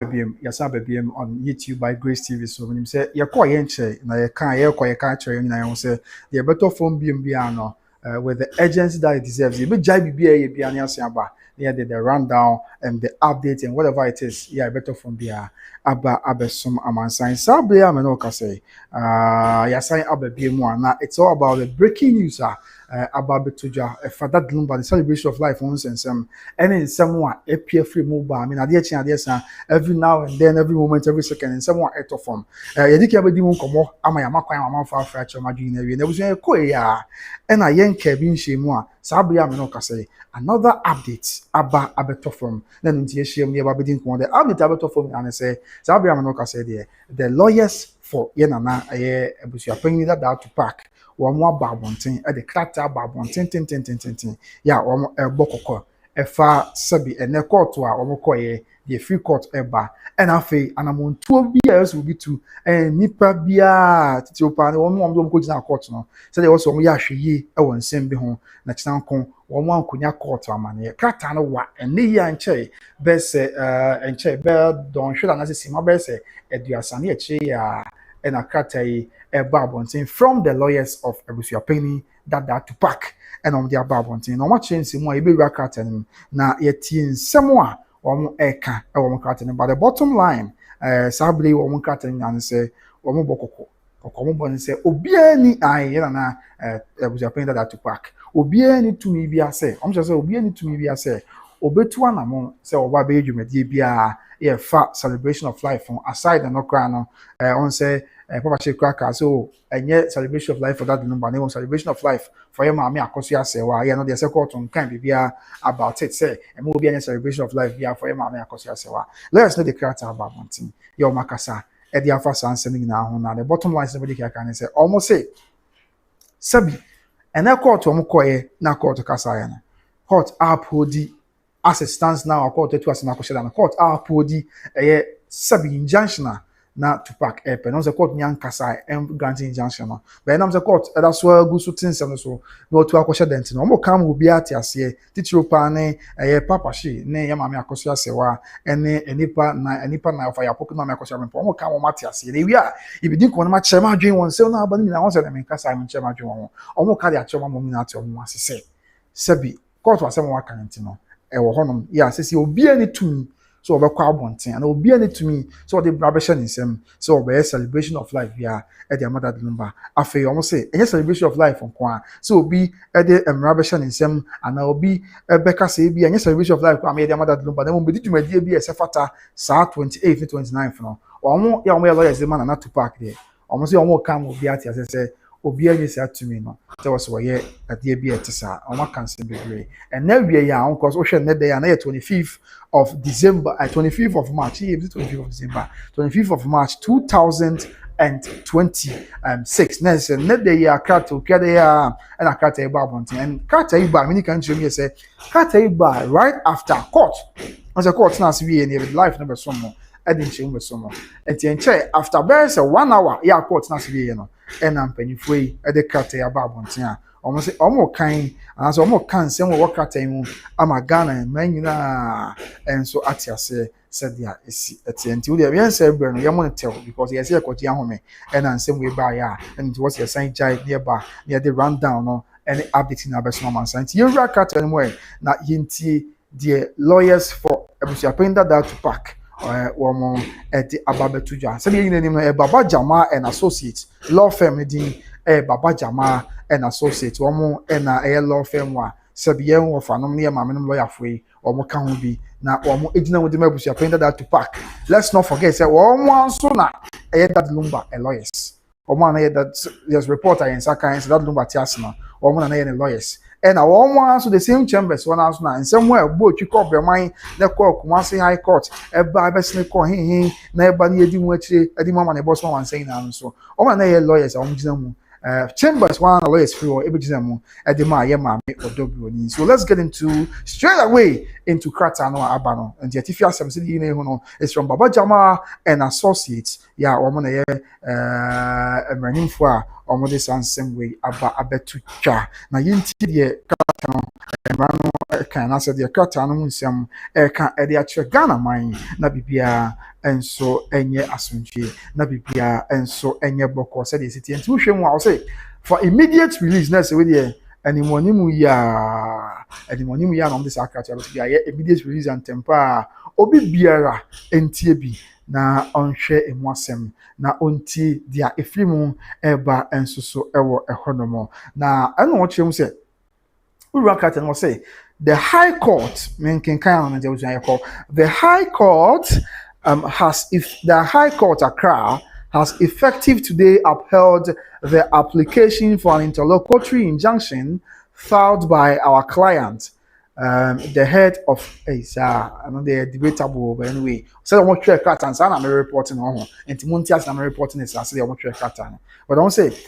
Yasa BBM on YouTube by Grace TV. So when you say you're quite anxious, now you can't train, and I say the better phone BM with the urgency that it deserves. You be JBBA, be an answer, yeah, the rundown and the update and whatever it is. Yeah, better phone be Abba some aman sign. Sabia, I'm not say, Yasa Abba BM1. Now it's all about the breaking news. About Betuja, for that Lumba, the celebration of life once and some, and in someone appear free mobile. I mean, every now and then, every moment, every second, and someone at of form. Yadiki abedi won komo, ama ya makwa ama fa fracture madwin na wie. Na buso ekoe ya, and I yen Kevin Shemua, Sabia Menoka say, another update about abeto from. Then into Shem near Babidin Kwan, the update abeto from, and I say, Sabia Menoka say there, the lawyers for Yenana, Busia Penny that Tüpac. One more babontin at the character babontin tin ya one bokoko efa sabi ene court wa omokoye the free court eba and afi anamontuo bia so bi tu nipa bia titiopa ne won ko gina court no say they also ya hweyi e won nsem bi ho na chinanko won ankonya court amane character no wa ene ya nche be se nche be don hwe na se sima be se eduasane eche ya and a character a babontin from the lawyers of Ebusia Penny that Tüpac and on their babontin. No much change in more a big carton na yetin semwa or eka or carton. But the bottom line, sably or carton and say or bokoko or common say obiani I na Ebusia Penny that Tüpac. Obiani to me be a say. I'm just say obiani to me be a say. Obetuana among say oba be you media yeah fat celebration of life from aside and no crown on say Papa cracker so and yet celebration of life for that number name celebration of life for your Family&Akosua Serwaa yeah no the second on can be about it say and will be any celebration of life for your Family&Akosua Serwaa. Let us know the character about one thing your makasa at the alpha sun sending now the bottom line somebody can say almost say sabi and that court to omokoye na court kasayana court uphold as it stands now according to us na Akosua na court uphold sabi injunction na Tüpac airpen on the court nyan kasa granting injunction no but na the court that's why go so things so no to Akosua dent no mo kam obi atiase titiro pa ne papa she ne ya Family&Akosua Serwaa ene enipa na of ya poku na Family&Akosua me mo kam o matiase ne wi a ibidi ko na ma chema adwen won se na aba ni na won se na me kasa me chema adwen won o mo ka dia chema mo mi na ati o mo asese sebi court wa se mo waka nti no wo honom ya sesi obi ani tumi so obekwa abonten and obi ani tumi so the brabesha nsem so obe celebration of life ya e the mother Lumba afi omo say any celebration of life on kwa so obi e the brabesha nsem and obi beka say bi any celebration of life kwa me the mother Lumba na mo be dwumadi bi e sefata saa 28 29 no omo ya omo ya lawyers man na Tüpac there omo say omo kam obi ati say obi ani say atumi no there was where at the bi etisa omo kan say be and now we ya on cause o hwe ne day na 25th of December 25th of March 25th of December 25th of March 2026 next net day ya karto kede ya na karto iba bontin and karto iba mini kan show me say karto iba right after court as a court na we in life number some edin chimbe some enche after bare say 1 hour ya court na we no and am penifo yi e de karto ya ba bontin a omo say omo kan and so omo kan say wo karto mu ama Ghana man nyina enso atiase said dia esi enti we dey say bre no yemo tell because yes e kwoti ahome and ansem we buy ya and it was your sign jai nearby near the rundown no any update na be so man santi you rakat anywhere na yinti the lawyers for Ebusia Penny that Tüpac woman at the Ababetuja say yin name no Baba Jama and Associates law firm din Baba Jama and Associates woman and a law firm wa sabiyen wo fanom ne maamenom lawyer foi omo ka ho bi na omo ejina wo de Ebusia Penny that Tüpac. Let's not forget say omo anso na that Lumba lawyers omo na that yes reporter in Sakan that Lumba tiasna omo na lawyers and omo anso the same chambers one anso na somewhere bo twiko breman na call Kumasi High Court eba besne ko hin na eba na yedi mu akire edi mama na boss one saying na so omo na lawyers omo jina mu chambers one lawyers free or ebijinamo edema yema me Odobroni. So let's get into straight away into Krata no Abano and the Tifia Samsidi no is from Baba Jama and Associates. Yeah, woman a running for omo de sansem way aba abetu twa na yenti de krata no emra no kan na se de krata no nsem kan e de a Ghana man na bibia enso enye asonje na bibia enso enye boko se de siti enti wohwem a wo say for immediate release na se we de animonimu ya no de sakrata lo bia ye immediate release and temper obi biara entie bi na onhwe emu asem na onti dia efrimu eba ensoso ewo ehonomo na eno wo kyerem se urakata no say the high court the high court the high court Accra has effective today upheld the application for an interlocutory injunction filed by our client, the head of I know they're debatable, but anyway, so I want to cut and I'm reporting on and Timontias I'm reporting this. I say I want to cut but I want to say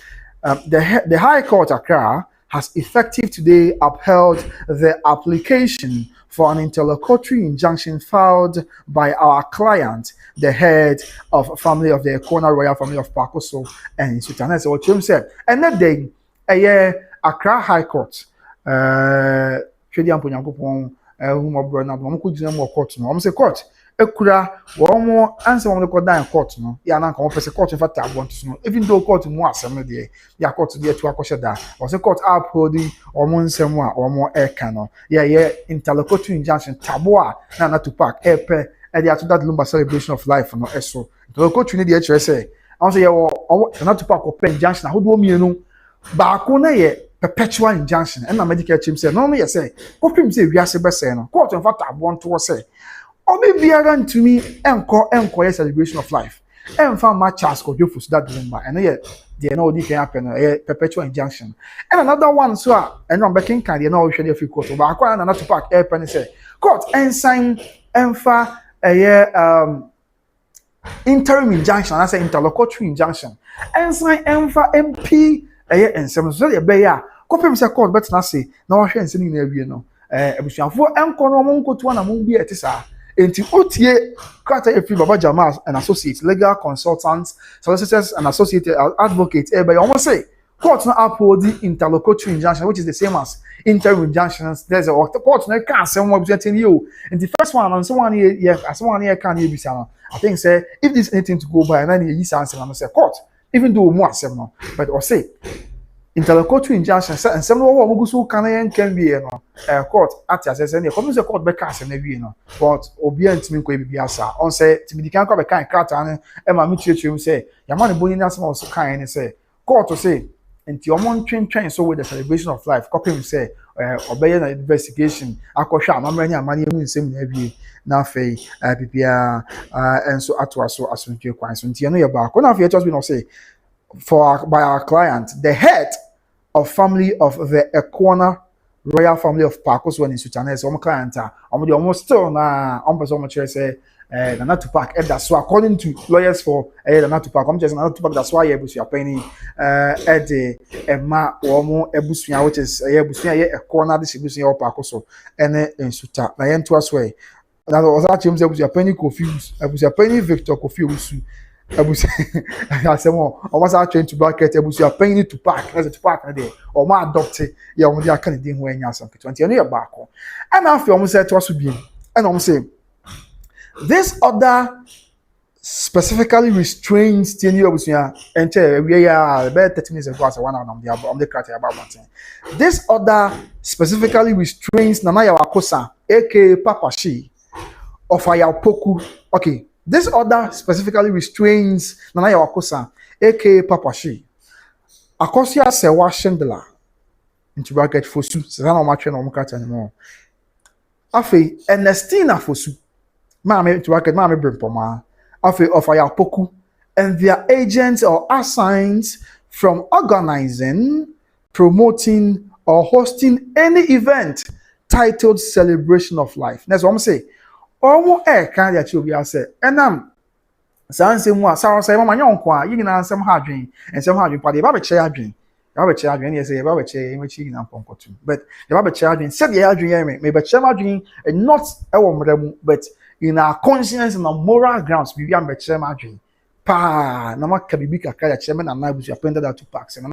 the High Court Accra has effective today upheld the application for an interlocutory injunction filed by our client, the head of family of the Akosua Royal Family of Akosua and Sultan. So what Jim said, and that day, Accra High Court, court ekura wo answer wo ko dan court no ya na nka wo pese court fa ta abon to no even though court mu asem no de ya court de to akoshe da wo say court upholding omo nsem a omo eka no ye interlocutory injunction tabo na Tüpac epe e de ato that Lumba celebration of life no eso interlocutory ne de e kire say I say ye wo na Tüpac ko pen injunction ahodo mienu ba ko na ye perpetual injunction and na medical team say no ye say ko pim say wiase be say no court fa ta abon to say obi biara ntumi enko ye celebration of life emfa matches ko jofus that Lumba and ye dey na odi kan happen perpetual injunction and another one so and am backing kan dey na o hwe dey free court ba akwa na Tüpac pen say court ensign emfa interim injunction I say interlocutory injunction ensign emfa MP ensem so dey be ya kopem say court bet na say na wo hwe ensin ni na awie no ebusuafo enko no mo nkoto na mo bi etisa enti otie kwata efi Baba Jamal and associates legal consultants solicitors and associated advocates by almost say court no uphold the interlocutory injunction which is the same as interim injunctions. There's a court no can say one presenting you and the first one and someone here can you be saying I think say if there's anything to go by and then you answer and say court even though more say no but or say interlocutory injunction and some wo mo gusu kan can be no court at assess any come say court be cast na wie no but obi antimi ko bibia sa on say timi dikan ko be kan krata ne e ma me tuetue say yama ne boni na some so kan ne say court say enti omo ntwentwen so with the celebration of life copy say obey na investigation akohwa amamanya amane mu nsem na wie na afei bibia enso ato aso asontie kwan so enti no ye ba ko na afei just be no say by our client, the head of family of the Akosua Royal Family of Akosua in Sultan. So, my client, almost still na person say na Tüpac. That's so according to lawyers for na Tüpac. I'm just na Tüpac. That's why ebusuya penny Emma omo ebusuya which is ebusuya Akosua distribution of Akosua in Sultan. Na yentu aswe. That was actually ebusuya penny confused. Ebusuya penny Victor confused. I say more. I was trying to bracket. You are paying it to pack. That's a Tüpac there. Or my adopted. Yeah, I'm the Canadian who ain't something. 20 years back. And after almost said to us be. And I'm saying this order specifically restrains 10 years. And we are about 30 minutes ago. As one of the criteria about one thing. This order specifically restrains Nana Yawakosa, aka Papa Shi, of Ayapoku. Okay. This order specifically restrains Nana Yawakosa, aka Papa Shi. Akosua Serwaa Chandler, into bracket Fosu, Sazana Matchen or Mukata anymore. Afe, Ernestina Fosu, Mammy to bracket Mammy Brimpoma, Afe of Ayapoku, and their agents or assigns from organizing, promoting, or hosting any event titled Celebration of Life. That's what I'm saying. Omo kan ya chi obi ase enam sanse mu asawo say mama nyonko a yigina ansem ha adwen pa de ba be che adwen ne say ba be che me chi gina ponkotu but de ba be che adwen said ya adwen ya me be che adwen not e wo mramu but in our conscience and our moral grounds we am be che adwen pa na maka bibi kakra ya kyerɛ me na na busu appointed that Tüpac se na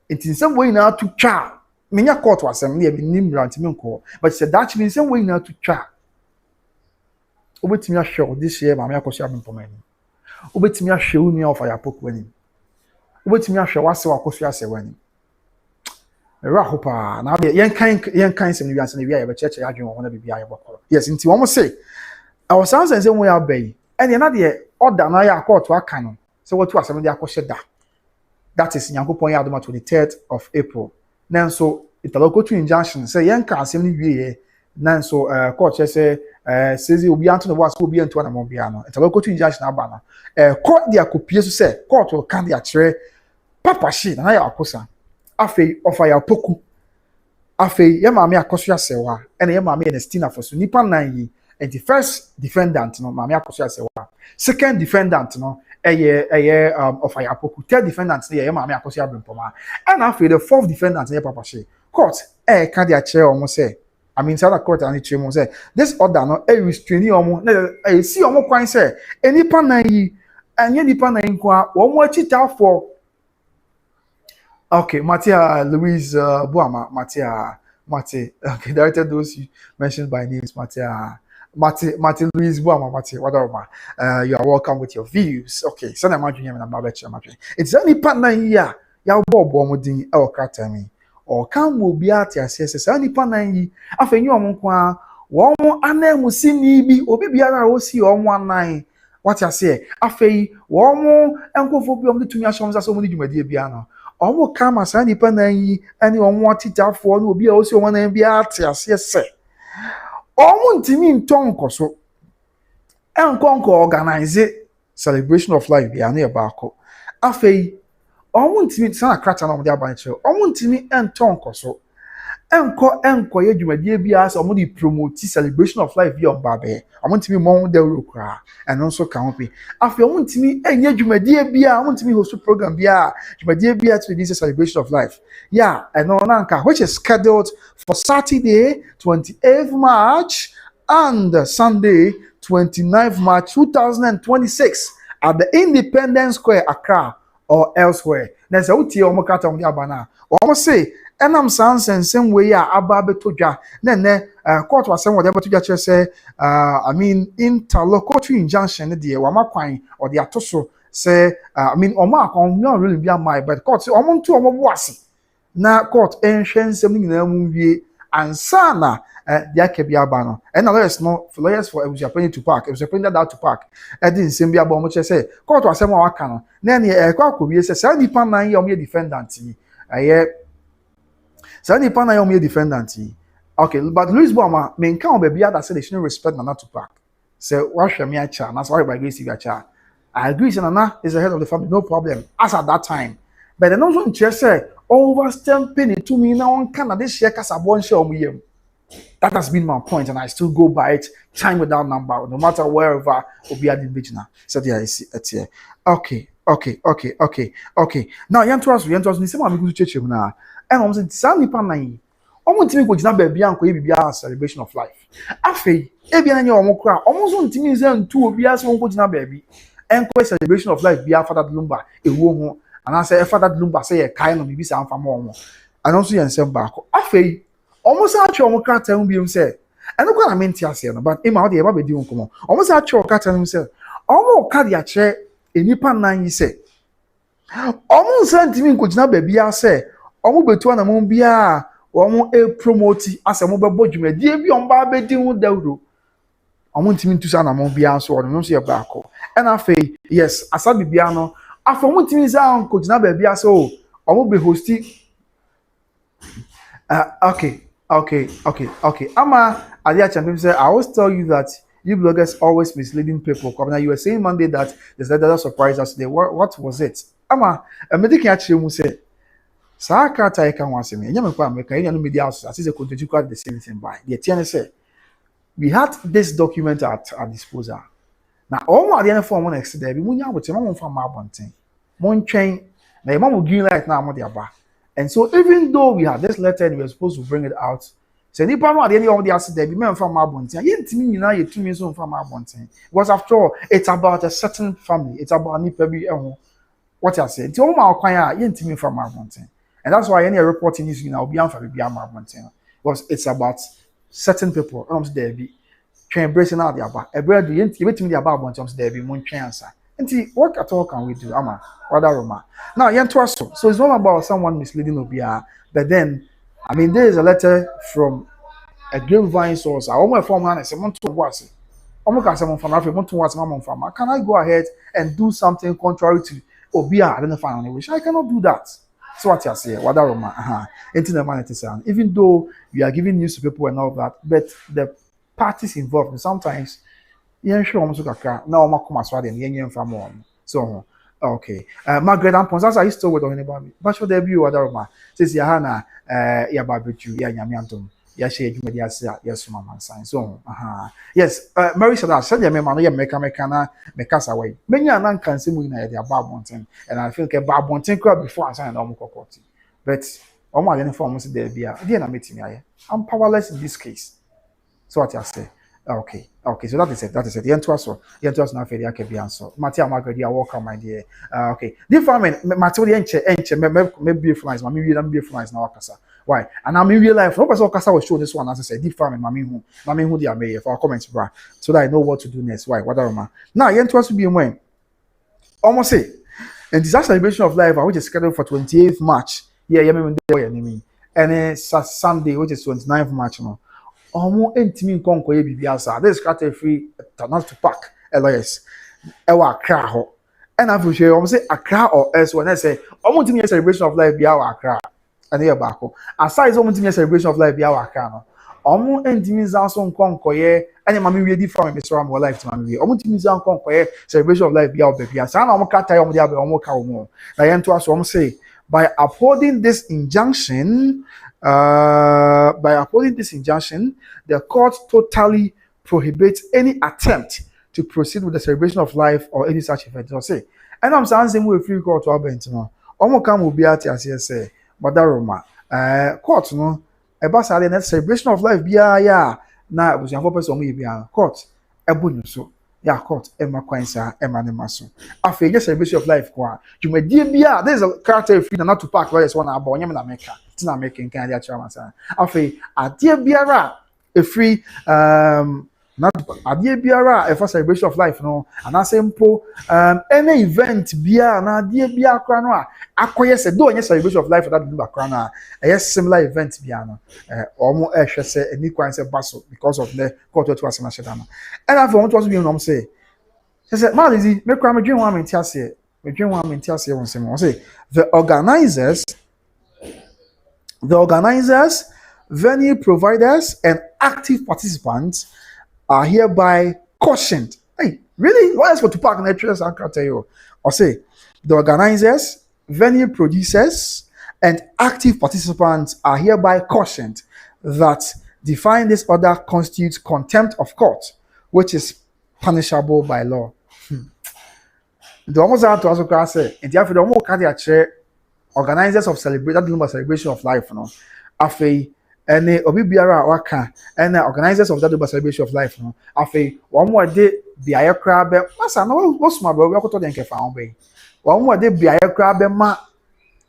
it in some way na to twa menya court wasɛm ne yɛ nim rant me nkɔ but sɛ that means some way na to twa obetimi ahwɛ this year Family&Akosua abempɔma ni obetimi ahwɛ wo nua of Ayapoku ani obetimi ahwɛ wase wakosua Serwaa ani ɛwɔ ho pa na yɛn kan sɛm ne wiase ne wia yɛ bɛkyerɛkyerɛ adwene wɔ ho na bibia yɛ bɔkɔ yes nti wɔn say ɛwɔ san sɛ wɔn yɛ abɛyi ɛne na deɛ order na yɛ akɔɔto aka no sɛ wɔtu asɛm de akɔhyɛ da that is nyankopɔn yɛ adoma 23rd of April nanso italokotu injunction sɛ yɛn ka asɛm ne wie yɛ nanso court sɛ sezi obi anto no was obi anto na mo bia no italokotu injunction aba no court de akopie so sɛ court ka de akyerɛ papa hye na yɛ akosa afei of Ayapoku afei yɛ Family&Akosua Serwaa ɛna yɛ maame Ernestina for so nipa nan yi and the first defendant no Family&Akosua Serwaa second defendant no of Ayapoku third defendant no yɛ Family&Akosua abempɔma and afei the fourth defendant no yɛ papa hye court ka de akyerɛ ɔmo sɛ I mean sada court and the mo say this order no restraining omo na see omo kwan say enipa nan yi anye nipa nan kwa omo achita for okay Matia Louise Buama Mate okay directed those you mentioned by names Mate Louise Buama Mate whatever you are welcome with your views okay so na imagine him na babeche it's enipa nan yi a ya bobo omo din e okata mi or can will be at your says any panai after you on one anamu sini bi obi biara o si on 19 what you say afei one more enkofo bi om de tumi asom so moni dwumadi bia no omo kama sa ni panai ani on what titafo no obi a o si on 19 bia at your say omo ntimi ntonko so enkonko organize celebration of life bia na e baako afei omo ntimi sana krata na omo de abanche omo ntimi entonko so enko ye dwumadie bia so omo de promote celebration of life bi on babe omo ntimi mo de rokra eno so ka ho pe afi omo ntimi enye dwumadie bia omo ntimi host program bia dwumadie bia to this celebration of life yeah eno na nka which is scheduled for Saturday 28th March and Sunday 29th March 2026 at the Independence Square Accra or elsewhere. Na say utie omo kata omo aba na. Omo say enam sansensem we ya aba betodwa na ne court wasem we betodwa kire say I mean interlocutory injunction de wa makwan or de atoso say I mean omo akon no really be my but court say omo nto omo boase na court enhwensem ni nyina mu wie ansa na de akebia aba no and lawyers for Ebusuapani Tüpac Ebusuapani that Tüpac e din nsem bia ba omo kire say court wasem wa waka no na ne kwa akowie say say nipa nan ye omo ye defendant yi say nipa nan ye omo ye defendant yi okay but Louis Buama me nka oba bia that say they shouldn't respect Nana Tüpac say wa hwe me acha na so by grace acha I agree say Nana is the head of the family no problem as at that time but then also nche say overstamping it to me now on Canada this year kasabo nche omo yem. That has been my point, and I still go by it, time without number, no matter wherever Obi at the regional. So there I see it here. Okay. Now, yantos, ni sema migu church na. And I'm saying, "Sani panai." Omo ntimi ko jina baby anko ebi bia celebration of life. Afei, ebi na nye omo kra. Omo so ntimi ze ntu obi ase won ko jina baby. Enko celebration of life bia father Lumba ewo ho. And I say father Lumba say e kai no bibi sa amfa mo omo. And also yensem baako. Afei almost actually omo kata hu bi say eno kwa na menti ase no but ima de e ba be di nkomo almost actually kata hu say omo ka de ache enipa nan yi say omo sentimi nkojina ba bia say omo betu na mo bia omo promote ase mo be bodwumadie bi on ba be di hu dawro omo ntimi ntu sa na mo bia so no so ye baako and afei yes asabi bia no afo mo ntimi sa nkojina ba bia so omo be hosti Okay. Adia Champion said, I always tell you that you bloggers always misleading people. Now you were saying Monday that there's another surprise us today. What was it? Ama, a medical actually will say, Sakata can once me. And you media as is a continue to the same thing by the TNSA. We had this document at our disposal. Now, all my other form one next day, we won't have a mom from my bunting. Mon chain, now your mom will green light now, and so even though we had this letter and we were supposed to bring it out So nipa no ade any of the asset there be men from abonten. Yentimi nyina yetumi so from abonten. Because after all, it's about a certain family. It's about nipa bi ehun. What I say. Nti o ma kwan a yentimi from abonten. And that's why any reporting is now be amfa be abonten. Because it's about certain people. There be train bracing out the aba. Ebre do yentimi the aba abonten there be mon twen ansa. Nti what at all can we do? Ama Roma. Now yento aso. So it's not about someone misleading Obia, but then I mean, there is a letter from a grapevine source. I almost form and say, "Monto was almost can someone from Africa. Monto was mama from. Can I go ahead and do something contrary to Obia identifying on which I cannot do that?" So what you say? What Roma? Even though we are giving news to people and all that, but the parties involved sometimes, yeah, sure, almost like now I'm come as well. Then yeah, from so. Okay. Margaret and Ponsas are still with anybody. But for debut, what Roma says Yahana, ya barbecue, ya yamiantum, ya shade, yes, mamma, sign. So, yes, Mary said, I said, ya mamma, ya mecana, mecasa away. Many are non consuming their barbontin, and I think a barbontin crab before I sign an almost. But all my uniforms there be a dear meeting. I'm powerless in this case. So what I say. Okay, so that is it. The entwas na feri ake bi anso. Matia Margaret, you are welcome, my dear. Okay. This farming, Matia enche, me beautiful ma me wi na beautiful na wakasa. Why? And I'm in real life. No person wakasa will show this one as I said. Deep farming, mami who they are made for our comments, bra, so that I know what to do next. Why? What are now? Entwas will be when almost say, and disaster celebration of life, which is scheduled for 28th March. Yeah, and it's Sunday, which is 29th March. No. Omo entimi nkonko ye bibia sa this cat free not Tüpac LS ewa Accra ho and afuhwe omo say Accra or else when I say omo ntimi celebration of life bia wa Accra and here back aside omo ntimi celebration of life bia wa Accra no omo entimi zanso nkonko ye anya mami we di from Mr. Ram life to mami we omo ntimi zanso nkonko ye celebration of life bia wa bia sa na omo kata omo dia be omo ka omo na ye nto aso omo say by upholding this injunction, the court totally prohibits any attempt to proceed with the celebration of life or any such event. So say, and I'm saying we free court to our bench no. Omo come will be at as say, but that Roma, court no, about the celebration of life be ya na was your person we be court, so. Yeah, court Emma Quinsa, Emma Nemaso. After your celebration of life, you may dear be there's a character free not to park where it's one about Yamaka. It's not making Canada Chairman. After a dear Biara, a free not a dear Biara, a first celebration of life, no, and I simple any event Bia na dear Bia Cranoa. Acquires a doing celebration of life for that Lumba Crana, a similar event Biano, almost a any Quinsa Basso because of the court to us. And I want to be on say. She said, Malizi, make crime dream one in Tiasia. We dream one in Tiasia on some say. The organizers, venue providers, and active participants are hereby cautioned. Hey, really? What else for Tüpac and actress? I can't tell you. Or say, the organizers, venue producers, and active participants are hereby cautioned that defying this order constitutes contempt of court, which is punishable by law. The almost have to also say, and therefore, the almost can't organizers of celebration of life, no, afe, and Obibiara waka, and organizers of that celebration of life, no, afe, one more day, be a crab, Massa, no, what's my brother, what to think found way. One more day, be a crab, ma.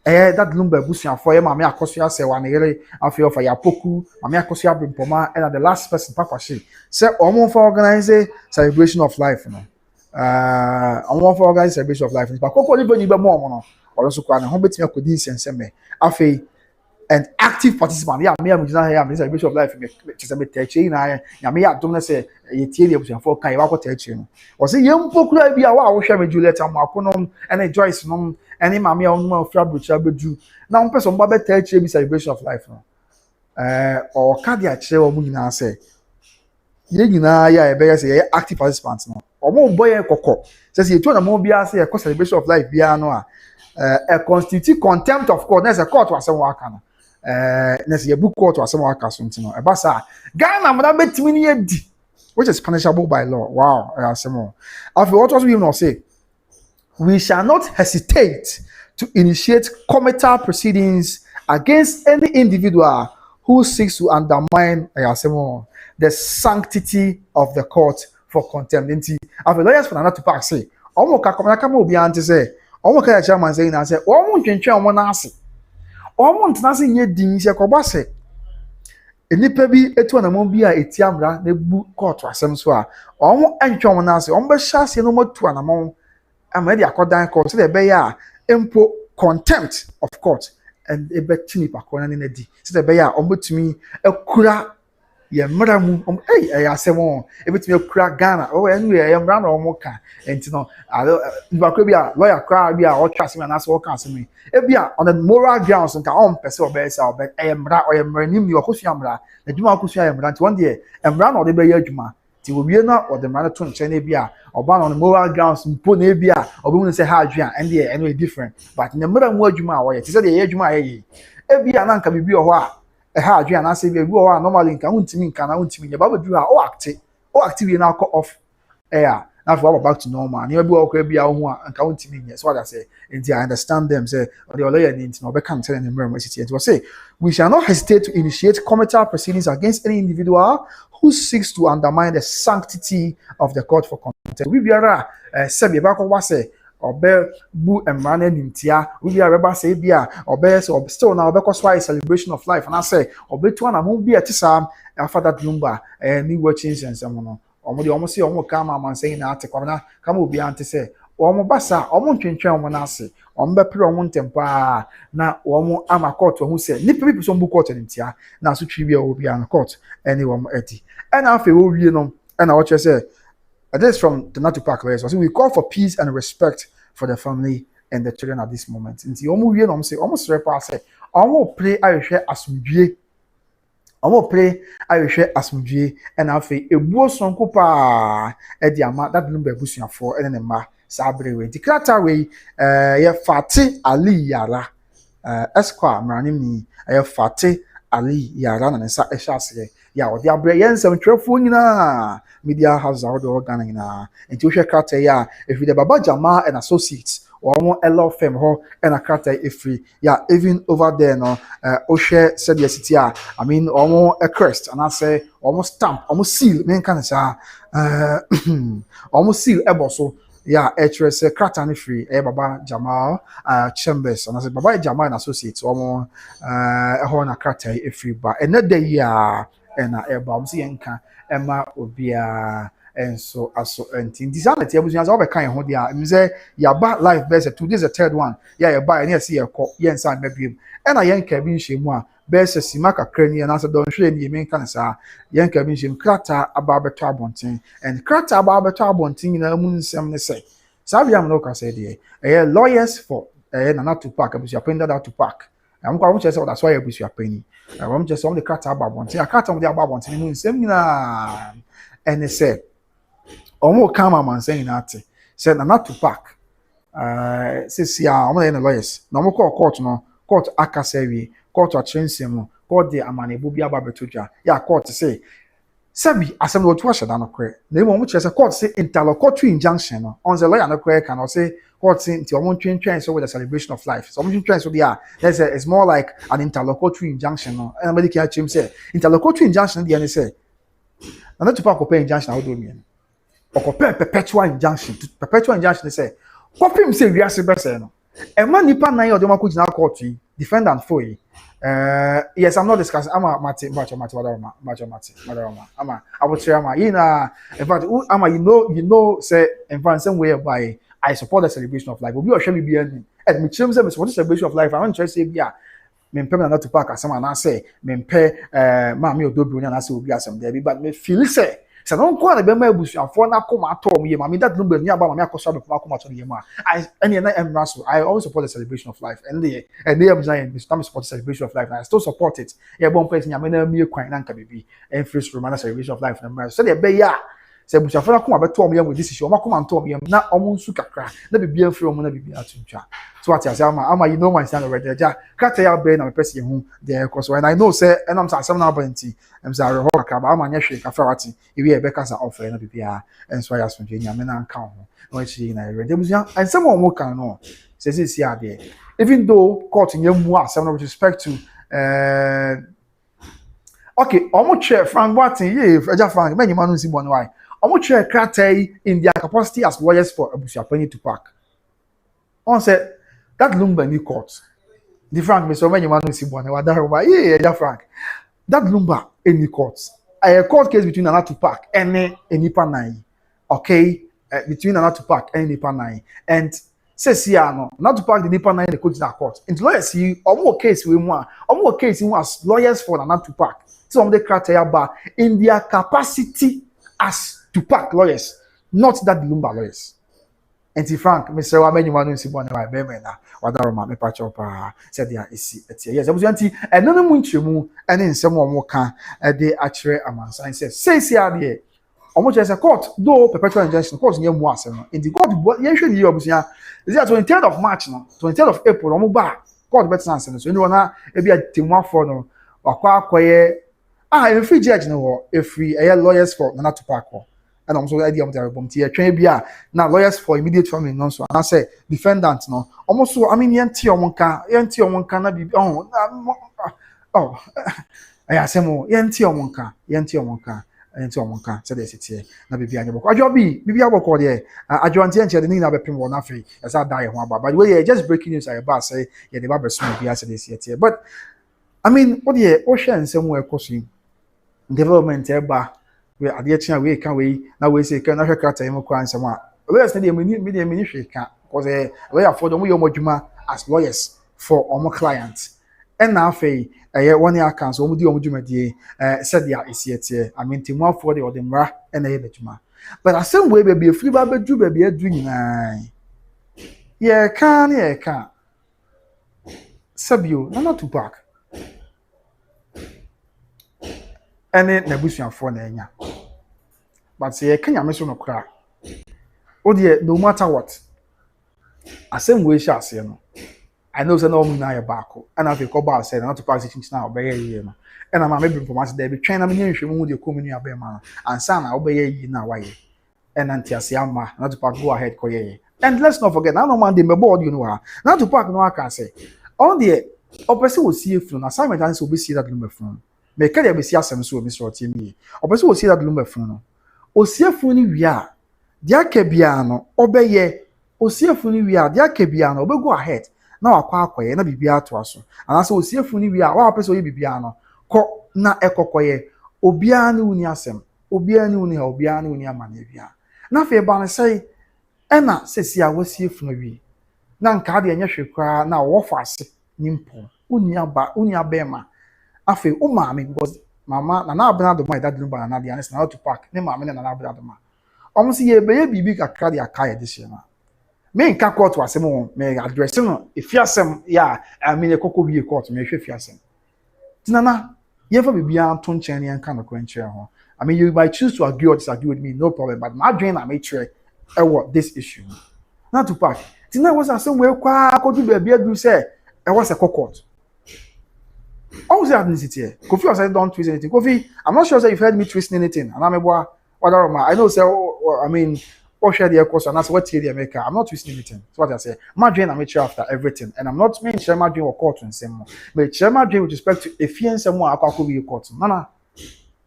That Lumba busia for Family&Akosua say one year after for Yapoku, Family&Akosua Brimpoma, and the last person, Papa She. Say, almost for organize celebration of life, you know. Almost for organize celebration of life. But Coco even you be more, or also can home between Kudis and Seme. Afe and active participant. Yeah, me am here, celebration of life. Just a bit touching. I me at don't say you tell you for can you touching. Or say young Poku be a wow, share with Juliet and Marconom and Joyce nom. Any mammy on my fabric shall be due. Now, person, Baba tell you celebration of life. Or cardiac share or Muna say, yeah, better say active participants. No, or more boy coco says you told a mobile say a celebration of life, Bianoa. A constitute contempt of court. There's a court was some work. There's a book court or some work or something. A bassa Ghana, but bet me, which is punishable by law. Wow, some more. After what was we not say? We shall not hesitate to initiate committal proceedings against any individual who seeks to undermine the sanctity of the court for contempt. Nti afi lawyers for another Tüpac say omo ka komana kama obi ante say omo ka chairman say na say omo ntwentwe omo na ase omo ntena se nye din se ko base enipa bi etu na mo bi a etiamra na bu court asem so a omo entwe omo na ase omo be hya ase no matu na mo ama dey akodan court so dey be ya empo contempt of court and e be tini pa kona na di so dey be ya omo tumi akura ye mra mu asem o e be tumi akura Ghana o anyway ye mra na omo ka enti no ba ko bi a lawyer kra bi a o trust me na so o ka asem e bi a on the moral grounds nka on pese o be say o be e mra o ye mra nim ni o kosua mra na djuma kosua ye mra nti one day e mra na o de be ye adwuma ti owie na o de mra na to nche na bi a oba on the moral grounds mpo na bi a obi mu say ha adwua and dey anyway different but na mra mu adwuma a wo ye ti say de ye adwuma ye e bi a na nka bibi o ho a ha adwua na say bi o ho a normally nka huntimi nka na huntimi ye ba ba du a o active na call off air now for back to normal and you be okay be a ho a nka huntimi nye so what I say nti I understand them say or the lawyer nti no be kan tell them mra city and say we shall not hesitate to initiate committal proceedings against any individual who seeks to undermine the sanctity of the court for contempt. We biara sebi ba ko wa say obe bu emrana nimtia we biara ba say bia obe so still now obe cause why celebration of life and I say obe to na mo bia tisa after that Lumba ni watching sense no omo de omo say omo ka ma man say na atekwa na kama obi ante say omo basa omo ntwentwen omo na ase omo be pre omo ntempa na omo ama court omo say ni people so mbu court nimtia na so twi bia obi an court any omo eti and afi wo wie no and I watch say this from the Tüpac lawyers. So we call for peace and respect for the family and the children at this moment. Nti omo wie no say almost repa say omo pray ayehwe asomdwie omo pray ayehwe asomdwie and afi ebuo sonko pa e di ama that Lumba ebusuafo ene ne ma sabre we dikrata we ye Fati Ali Yara esquire mranim ni ye Fati Ali Yara na nsa e hya ase ya odi abre ye nsem twefo nyina media house out the organ nyina enti wo hwe krata ya efi the Baba Jama and associates omo law firm ho and a krata efri ya even over there no o hwe said the city I mean omo a crest and I say omo stamp omo seal men kan sa omo seal eboso ya HRS krata ni free Baba Jamal Chambers and I say Baba Jamal and associates omo ho na krata efri ba another year and I'm seeing Emma Obia and so aso anti design the abusuans all be kan ho dia me say ya ba life best today is the third one ya ya ba na see ya ko yen san mabiem and yen ka bi nhwemu a best simaka krani na so don hwe ni me kan sa yen ka bi nhwem krata aba beto abonten and krata aba beto abonten na mu nsem ne say sabi am no ka say dey lawyers for na Tüpac abusu apenda that Tüpac am kwa say that's why abusu apani I'm just on the krata aba abonten a krata on the aba abonten mu nsem na and say omo kama man saying that said na Tüpac says ya omo na lawyers na omo call court no court akasewi court atrense mo court de amanebo bia ba betodwa ya court say sabi asem no to ashada no kre na emo omo chese court say interlocutory injunction no on the lawyer no kre can say court say nti omo twentwen so with the celebration of life so omo twentwen so there it's more like an interlocutory injunction no and nobody can change say interlocutory injunction dey say na Tüpac ko pay injunction how do me or perpetual injunction. Perpetual injunction say, what him say we are say no. A man nipa na your dema kujina court defendant for you. Yes, I'm not discussing. I'm a mati, macho, ama. I would say ama. In fact, ama you know, say in fact, some way by I support the celebration of life. We will show me be and me chim say support the celebration of life. I want to say yeah. Me pay na Tüpac asama na say me pay Mami Odobroni na say obi asem there but me feel say so don't go and be my busuafo na come atom ye mami that Lumba ni aba mami Akosua be come atom ye ma I any na emraso I always support the celebration of life and they am saying me support the celebration of life and I still support it yeah bon person ya me na mi kwan na nka bibi and first roman celebration of life na emraso so they be ya say busuafo na come abeto ye with this issue ma come atom ye na omo nsu kakra na bibi afiri omo na bibi atutwa so what I say ama you know my stand already ja kata ya be na me person hu there cause when I know say and I'm say na abonti I'm say ho kakra ama nya hwe kafra wati ewe e be kasa offer na bibia and so ya so nya me na nka ho no chi na already busia and some of kan no say see there even though court nyam mu asem with respect to Okay, omo chair Frank Watson, yeah, Eja Frank, many man see one why. Omo chair kratai in their capacity as lawyers for Abusuapani Tüpac. On said that Lumba new court. The Frank, Mr. Many man see one why that yeah, Eja Frank. That Lumba any court. A court case between Nana Tüpac and Nipa nine. Okay, between Nana Tüpac and Nipa nine. And says here no, not Tüpac the Nipa nine the court that court. Into lawyers see omo case we want. Omo case we was lawyers for Nana Tüpac. Some of the criteria bar in their capacity as Tüpac lawyers, not that the Lumba lawyers. And Frank, Mr. Wameni Manu Sibon, my baby, Wadaroma, me patch up, said there is it. Yes, I was anti, and none of Munchimu, and in some more can they actually among science says here, almost as a court, though perpetual injunction, course near once, in the court, what usually you obviously is that 23rd of March, 23rd of April, no bar, court better nonsense. So you know, maybe a Timwa for no, or quite. If free judge no if free lawyers for Nana Tüpac and I'm so idea of the bomb tier train bia now lawyers for immediate family non so and I say defendant no almost so I mean yenti omonka na bibi I say mo yenti omonka say this here na bibi anya boko ajo bibi aboko there ajo anti enche de na bepem wo na free as I die ho aba but the way just breaking news I ba say yeah the ba so bia say this here but I mean what the ocean nsem we koso development eba we ade chia we can we na we say can na hwe krata yemo kwa nsem a we say dey mini hwe ka because we afford them we omodwuma as lawyers for our clients and na afei one year can so omudi omodwumadie said dia isietie I mean timu afford the mra na ye betuma but asem we be free ba bedu ba be adu nyina ye kan sabio na Tüpac ene nebusuafo na enya but say kanya me so no kra o de no matter what asem we sha ase no I know say no mu na ya baako and afi ko ba say na Tüpac say chinchina obeye yi no and am me bring information there be twen na me nhwehwe mu de komuni abema ansa na obeye yi na waye and antiase ama na Tüpac go ahead ko ye and let's not forget na no man dey me board you know ha na Tüpac no aka say on the opese wo sie funu na assignment an say obi sie that number funu me kare be sie asem so obi so tie mi opese wo sie that number funu no o sie funu ni wi a dia ka bia no obeye o sie funu ni wi a dia ka bia no obi go ahead na wakwa akoye na bibia to aso anase o sie funu ni wi a wa opese o ye bibia no ko na ekokoye obia ni uni asem obia ni uni ha obia ni uni amane bia na fe ba ne sei ena sesi a wasie funu wi na nka de enye hwekwa na wo fase nimpo uni abema afi o maame because mama na abena do my dad Lumba na de anes na Tüpac ne maame na abena do ma omo si ye be ye bibi kakra de akaye de she na me nka court wasem won me address no efiasem ya I mean ekoko bi court me hwe fiasem tinana ye fa bibia to nchen ne nka no kwenche ho I mean you might choose to agree or disagree with me no problem but my join na make sure what this issue na Tüpac tinana was asem we kwa akodu be bia du say e was a court. Always ethnicity here. Kofi was saying don't twist anything. Kofi, I'm not sure that you've heard me twisting anything. And I know say I mean share the course and that's what the America. I'm not twisting anything. That's what I say. My dream I make sure after everything. And I'm not mean share my dream or court and same more. But share my dream with respect to if you and someone I could be court. Nana.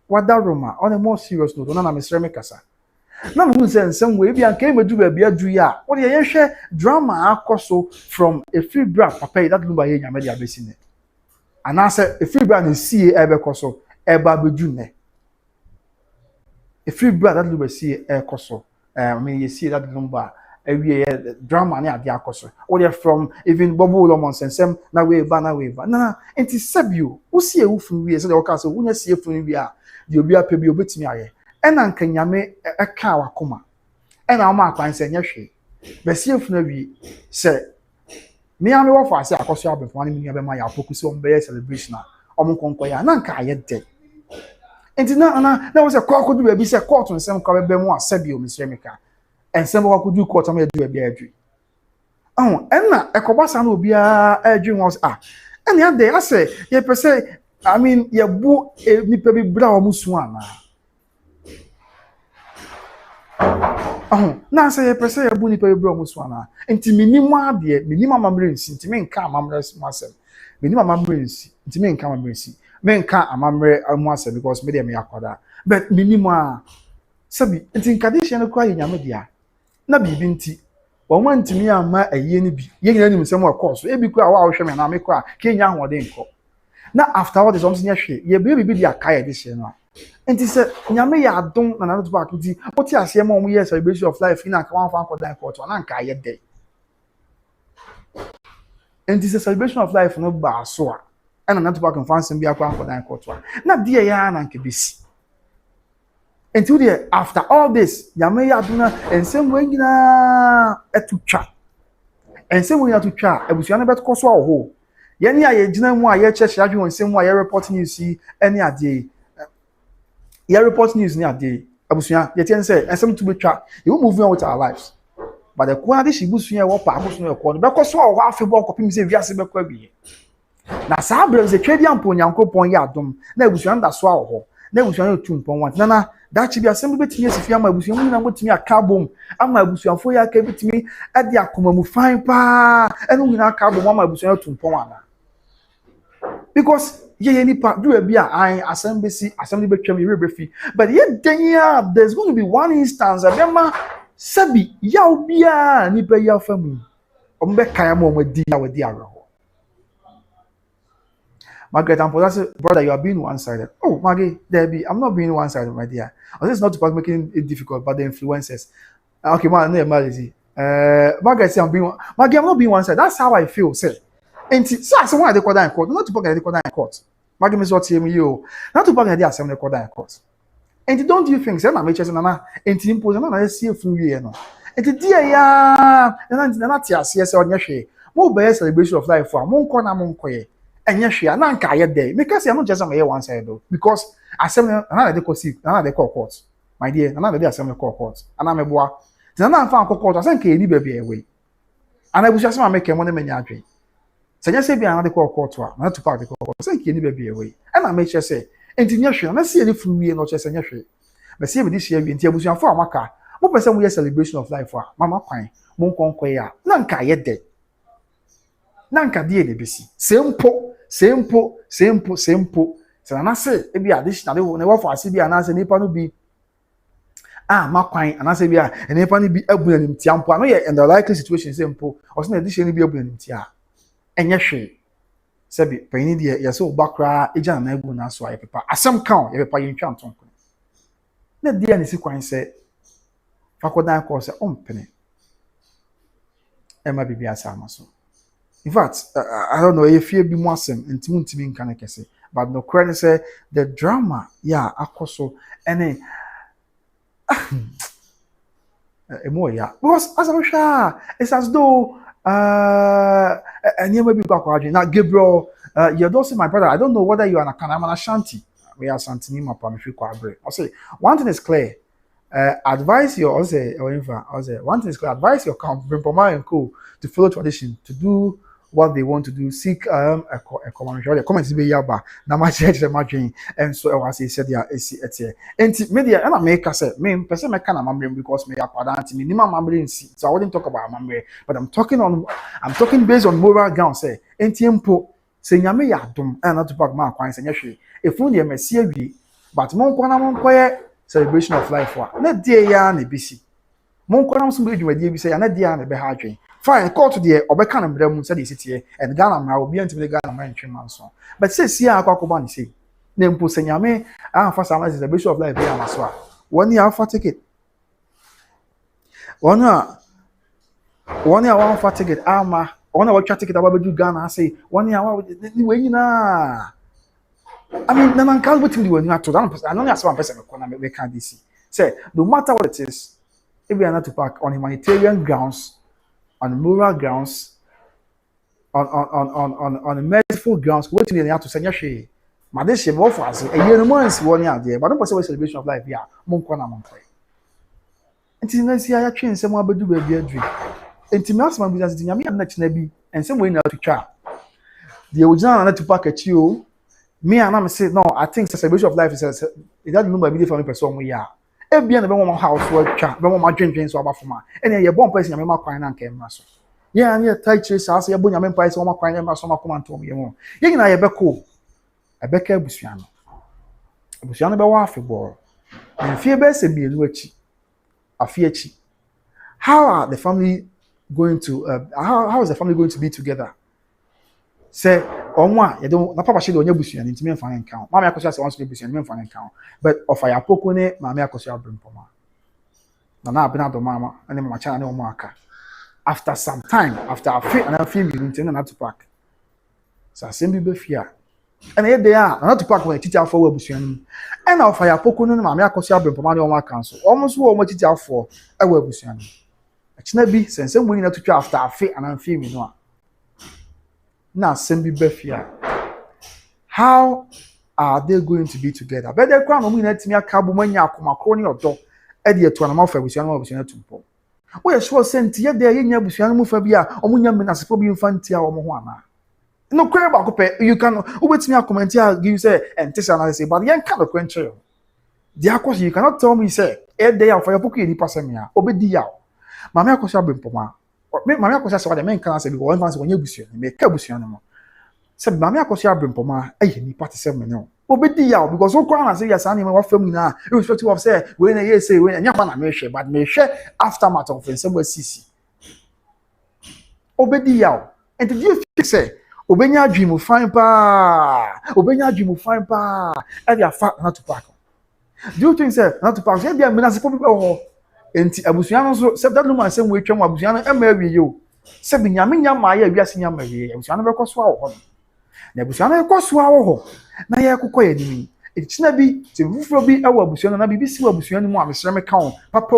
What that Roma on a more serious note, Nana Mr. Mekasa. Now who say in some way be and came to be a ya. What you share drama Akoso from a free brand papa that Lumba here media basing it. And I said, a free brand is see ebe koso eba bejune. A free brand that Lumba see koso. I mean, you see that Lumba every drama near the akoso. Or they're from even Bobo Lomons and some na wave. Nah, it is Sebio. Who see a woofu we so the castle, when you see a fun we are, the obia pebi obit me aye. And an kanyame a cow akuma. And our mark and say, yes, but see if we say. Me am wo fa say Akosua abefo ani me be ya focus on be celebration omo konkoya na nka aye de enti na was a call could be say court nsem ka be mu asabio Mr. Emeka ensem ko could do court am adu bia adwi enna ekobasa na obi a adwi won ene ade ase ye pese I mean ye bu nipa bi bra o musu ana na say person ya bu ni pe bro muso ana enti minimum ade minimum amamrensi enti me nka amamrensi masem minimum amamrensi enti me nka amamrensi men ka amamre amu ase because me dey me akwada but minimum sabi nti nkadehye no kwa nyame dia na bibi nti wɔn ntumi ama ayie no bi yɛ nyina nim sɛm wɔ course ebi kwa wa ahwɛ me na me kwa kenya ahoɔden nkɔ na after all this something yɛhwɛ yɛ bibi di akaye de hye no nti sɛ nyame yɛ adom na na Tüpac nti wote aseɛ ma wɔn yɛ celebration of life ina ka wɔn fa nkɔ dan court na nka ayɛ dɛ nti sɛ celebration of life no ba so a ɛna na Tüpac mfa nsɛm bi akɔ nkɔ dan court na deɛ yɛ na nka besi until the after all this, Yame Yaduna and same way to chat. And same way to chat, I was about Koswa ho. Yenny, I didn't want your church, and same way reporting you see any day. Your report news near day. I was yet say, and some to be chat, you will move on with our lives. But the quality she was here, what Pabos no corner, because so half a walk of him say, Vias Bequabi. Now, Sabra is a trading point, Uncle Ponyadum, never was under swallow. Never was on 2.1. Nana. That should be a simple bit yes if you are my bush, you know to me a carbon. I'm my bush and for ya came to me at the Akuma fine pa and we not carbon one my bush to Pona. Because ye any part do a beer I assembly became a fee. But yet then there's going to be one instance of them Sabi yao beer nipa ya family. Kayamo with dear. Margaret and Paul, brother, you are being one-sided. Oh, Maggie, Debbie, I'm not being one-sided, my dear. This is not about making it difficult, but the influences. Okay, man, no, Margaret, Maggie, I'm not being one-sided. That's how I feel, say. And so I said, why they call that in court? Not to put the call that in court. Maggie, Miss what you, not to put the assembly call that in court. And don't you think, say, my matches and and to impose another see through you know. And the dear, and I'm not yes, on your share. More by celebration of life for Mon Corner Moncoye. And yes, she ananka ayɛ day because I'm not just on one side though because assembly another they call court my dear another day assembly call court and I'm a boy then I'm found court I think any baby away and I was just make money many adwin so just say be another call court not to park the court I think any baby away and I make sure say enti nyehwe na see any free no chese nyehwe but see this year enti abusuafo amaka mo pese mo celebration of life mama kwan mo nkonkɔ ya na nka ayɛ day na nka die ne besi simple. So na say e be additional ne wo for ase bia na say nipa no bi makwan ana say bia nipa no bi abunanim tiampo no ye in the likely situation simple or say na additional bi abunanim tia enye hwe say bi pani de ye so bakra eja na abu na so aye pepa asem kan ye pepa ye ntwa ntonko na dia ne si kwan say fakodan ko say ompene e ma bibia sama so. In fact, I don't know if you be more sim and Timothy can I say, but no credit say the drama, yeah, Akoso and a more, yeah. Because as I'm sure, it's as though and you may be back now, Gabriel, you're also my brother. I don't know whether you are a Kanamana Shanti. We are Santinima Pamifi Quabre. I'll say one thing is clear. Advise your one thing is clear, advise your Brimpoma and co to follow tradition, to do what they want to do, seek a community. The comments be yaba, na my church the margin, and so I was said yeah, and media and I make us say, me person I can't remember because me are minimum remembering so I wouldn't talk about memory, but I'm talking based on moral ground, say, and tempo, say Yame Yadum, and not to pack my coins and yashi. If only a messiah be, but mon celebration of life not dear yan BC. Mon conam some bridge with you say, and not dear and a behadry. Fine, call to the Obekan and Bremun said city and Ghana will be until the Ghana man manson. But says here, Kakobani say, name Pusanyame, for some is the bishop of life, Yamaswa. 1 year for ticket. 1 year, 1 for ticket, Alma, 1 hour ticket about you Ghana, I say, 1 year, when you know. I mean, the man can't wait till you when you have to run. I know that's one person we can't see. Say, no matter what it is, if we are not to park on humanitarian grounds, on moral grounds, on merciful grounds, wait till you have to send your share. But this is more for us. A year months 1 year there, but don't possible celebration of life. Yeah, Monkwana. And to see I change someone but do baby a dream. And to mass my business, I'm not nebi, and some way now to chat. The original not to pack at you. Me and I'm say no. I think the celebration of life is it doesn't know by video for me person we are. Every and one house work chat, one my drink so about for my. And you born person you make crying and came maso. Yeah, and you tight chase as you born you make price one crying and maso come and tell me more. You know you be cool. ebeka abusua no abusua no be wa afebor na fie be se mienu achi afie achi how are the family going to how is the family going to be together say omo a ye do na papa she do onya busua ni ntimi mfa nkan mama Akosua say once busua ni mfa nkan but of ya poko ne mama Akosua abrempoma na abena do mama ene mama cha na omo aka after some time after I feel me ntimi na Tüpac so asem bi be fia and ye dey na Tüpac when titi afọ wa busua ni and of ya poko no mama Akosua abrempoma ne omo aka so omo so omo titi afọ e wa busua ni achina bi sense mo ni na tutwa after I feel me no a na sembi befia how are they going to be together but they kwa no mu na timi aka bo manya akomakro ne odo e de eto na mafa busua no busua tumpo wo ye sure senti ye de ye nya busua no mu fa bi a omunya menasefo bi mfanti a omo ho ana no kwere ba ko pe you can obetimi comment here give say entisa na say but yen kind of quencher the Akosua you cannot tell me say e de ya for your poku ni pasem ya obedi ya mama Akosua bempoma mama Akosua say what men can say because one man say onye busua me ka busua no mo say mama Akosua bempoma aye ni party say me no obedi ya because so kwa na say yes ani me wa fam na irrespective of say we na yes say we nya kwa na me hwe but me hwe aftermath of say we sisi obedi ya and did you say obenya adwim fine pa e dia fa na Tüpac do you think say na Tüpac say dia menasefo bi ho enti abusua no so se dadlu man sem we twam abusua no e ma awie yo se bi nyame nyama ya wiase nyama wie abusua no be koso awo ho na abusua no koso awo ho na ye kokọ ye nimi etina bi se fufuro bi awo abusua no na bibisi wo abusua no mu a mesere me kan papa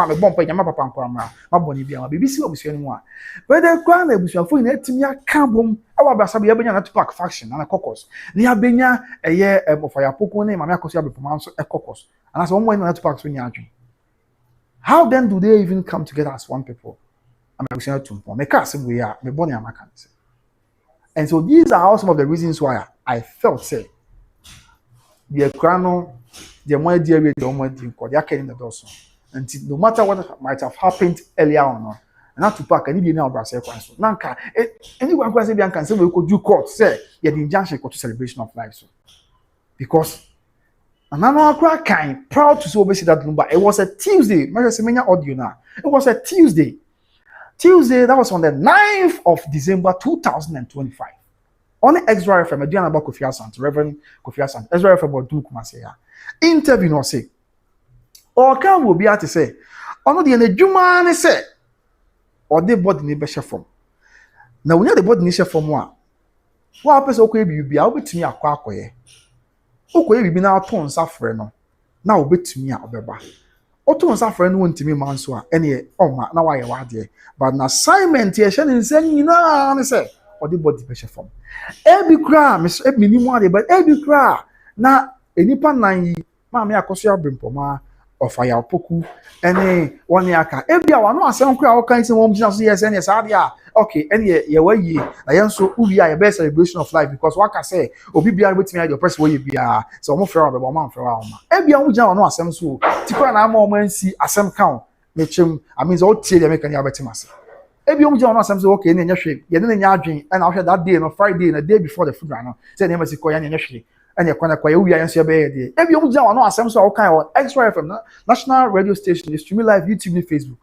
me bompa nyama papa nkwa ma boni bia ma bibisi wo abusua no mu a but the kwa na abusua fo ina etimi aka bom awo abasa be ya benya na Tüpac faction na kokos na ya benya eye of ya poko ne mama Akosua bepoma so e kokos ana so mo na Tüpac so nya adwen. How then do they even come together as one people? I'm going to make us we are me born in and so these are all some of the reasons why I felt say the crano, the more dear with the more they are carrying the dorsal. And no matter what might have happened earlier on, and not to pack any now brass aircraft. Nanka anyone can say we could do court, say yeah, the injunction to celebration of life. So because and I'm kind proud to see that Lumba. It was a Tuesday. Audio now. It was a Tuesday. That was on the 9th of December 2025. On the Angr FM, I did about Kofi Asante, Reverend Kofi Asante. Angr FM about Duke Masaya. Interview no say. Or can will be able to say, on the end Juma say, or they bought the best form. Now when you the bought the form one, what happens? Okay, you be able to me a quack way. Okay, we be now ton suffer no. Now betumi a obeba. O ton suffer no ntimi man so a ene oma na wa ye wade. But na assignment ye hye nsen nyina ne say odi body be form. Ebi kra me ni mu ade but ebi kra na enipa nan yi ma me Akosua bempoma of ya poku ene woni aka ebi a wa no asem kra wo kan se won gina so yes ene sa ade a okay ene ye we yi na yen so uwi a ye be celebration of life because waka say obi bia betimi your person we bia so mo frɛ wa man frɛ wa ma ebi a wo gina no asem so tikwa na ama o man si asem kan me chem I mean so tie dey make any abetim ase ebi o gina no asem so okay ne nya hwe ye ne nya adwen and ahwe that day no Friday na day before the funeral no say ne ma si ko ya nya hwe and you can acquire we are so be if you want no asem so okay on Angr FM national radio station streaming live YouTube and Facebook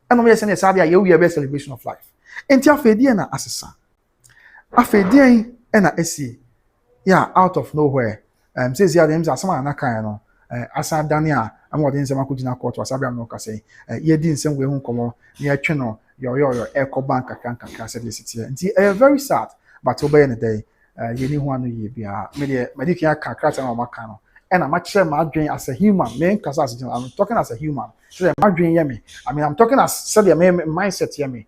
and we say say ya we are celebration of life enti afedie na asesa afedie na esi yeah out of nowhere says ya dem asema na kan no asa dania am what nsema ko gina court wasabi am no ka say ye di nsem we hu komo na twe no yo eco bank kankan say this city enti very sad but obey in the day yeni ho anu ye bia me de medical kakrata na maka no and I'm actually madwen as a human me kasa as I'm talking as a human so madwen ye me I mean I'm talking as said me mindset ye me